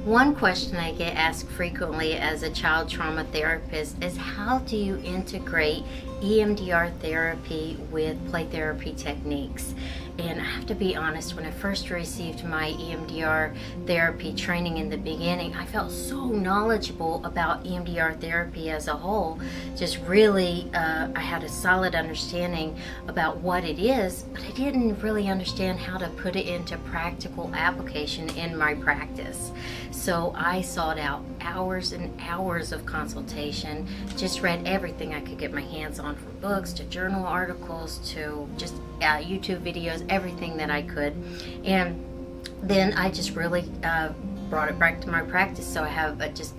One question I get asked frequently as a child trauma therapist is, how do you integrate EMDR therapy with play therapy techniques? And I have to be honest, when I first received my EMDR therapy training in the beginning, I felt so knowledgeable about EMDR therapy as a whole. Just really, I had a solid understanding about what it is, but I didn't really understand how to put it into practical application in my practice. So I sought out hours and hours of consultation, just read everything I could get my hands on, from books to journal articles to just YouTube videos, everything that I could. And then I just really brought it back to my practice. So I have just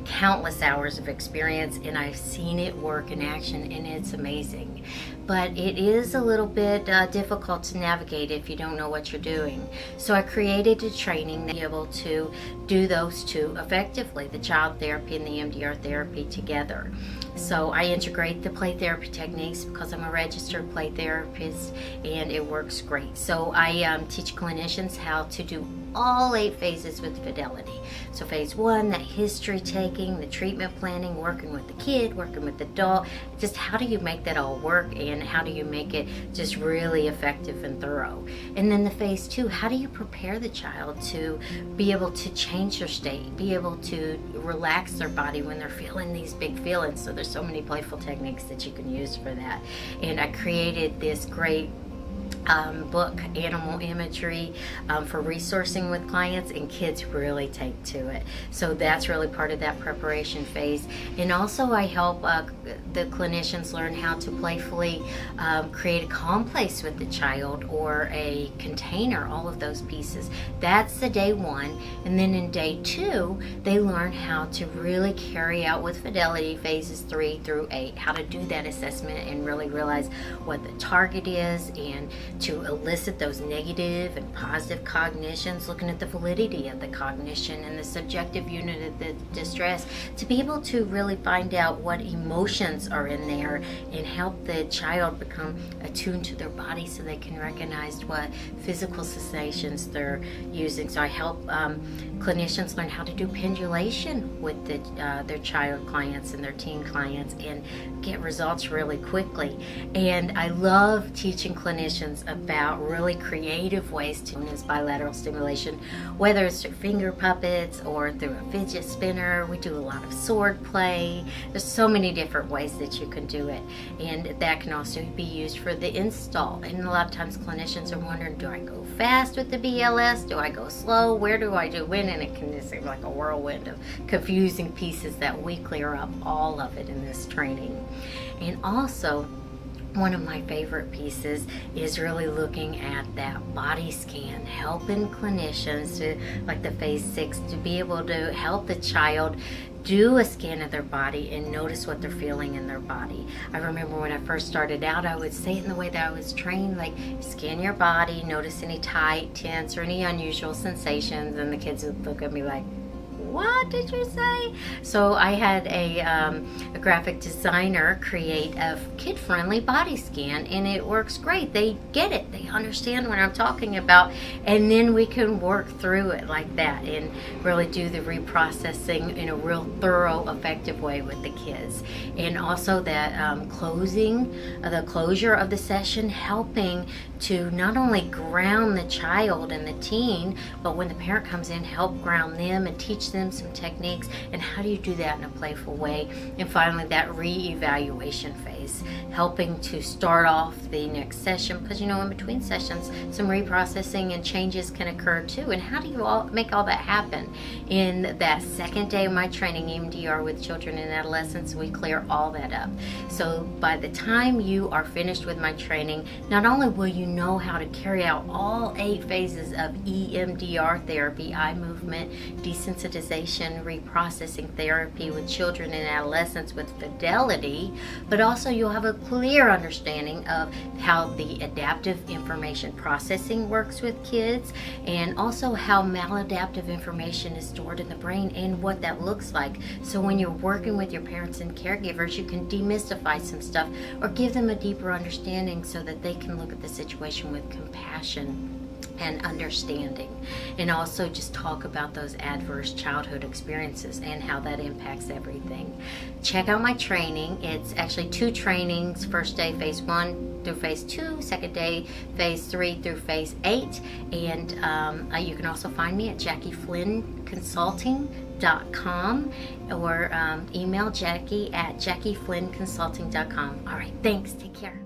countless hours of experience, and I've seen it work in action, and it's amazing. But it is a little bit difficult to navigate if you don't know what you're doing. So I created a training to be able to do those two effectively, the child therapy and the EMDR therapy together. So I integrate the play therapy techniques because I'm a registered play therapist, and it works great. So I teach clinicians how to do all 8 phases with fidelity. So phase 1, that history taking, the treatment planning, working with the kid, working with the adult, just how do you make that all work, and how do you make it just really effective and thorough. And then the phase 2, how do you prepare the child to be able to change their state, be able to relax their body when they're feeling these big feelings. So there's so many playful techniques that you can use for that. And I created this great book, Animal Imagery, for resourcing with clients, and kids really take to it. So that's really part of that preparation phase. And also I help the clinicians learn how to playfully create a calm place with the child, or a container, all of those pieces. That's the day 1. And then in day 2, they learn how to really carry out with fidelity phases 3 through 8, how to do that assessment and really realize what the target is, and to elicit those negative and positive cognitions, looking at the validity of the cognition and the subjective unit of the distress, to be able to really find out what emotions are in there and help the child become attuned to their body so they can recognize what physical sensations they're using. So I help clinicians learn how to do pendulation with their child clients and their teen clients, and get results really quickly. And I love teaching clinicians about really creative ways to use bilateral stimulation, whether it's through finger puppets or through a fidget spinner. We do a lot of sword play. There's so many different ways that you can do it, and that can also be used for the install. And a lot of times clinicians are wondering, do I go fast with the BLS? Do I go slow? Where do I do when? And it can just seem like a whirlwind of confusing pieces that we clear up all of it in this training. And also, one of my favorite pieces is really looking at that body scan, helping clinicians to, like the phase 6, to be able to help the child do a scan of their body and notice what they're feeling in their body. I remember when I first started out, I would say it in the way that I was trained, like, scan your body, notice any tight, tense, or any unusual sensations, and the kids would look at me like, what did you say? So I had a graphic designer create a kid-friendly body scan, and it works great. They get it. They understand what I'm talking about, and then we can work through it like that and really do the reprocessing in a real thorough, effective way with the kids. And also that the closure of the session, helping to not only ground the child and the teen, but when the parent comes in, help ground them and teach them some techniques, and how do you do that in a playful way. And finally, that re-evaluation phase, helping to start off the next session, because in between sessions some reprocessing and changes can occur too. And how do you make all that happen? In that second day of my training, EMDR with children and adolescents, we clear all that up. So by the time you are finished with my training, not only will you know how to carry out all 8 phases of EMDR therapy, eye movement, desensitization, reprocessing therapy with children and adolescents with fidelity, but also you'll have a clear understanding of how the adaptive information processing works with kids, and also how maladaptive information is stored in the brain and what that looks like. So when you're working with your parents and caregivers, you can demystify some stuff or give them a deeper understanding so that they can look at the situation with compassion and understanding, and also just talk about those adverse childhood experiences and how that impacts everything. Check out my training. It's actually 2 trainings: first day phase 1 through phase 2, second day phase 3 through phase 8, and you can also find me at JackieFlynnConsulting.com or email Jackie at JackieFlynnConsulting.com. All right, thanks. Take care.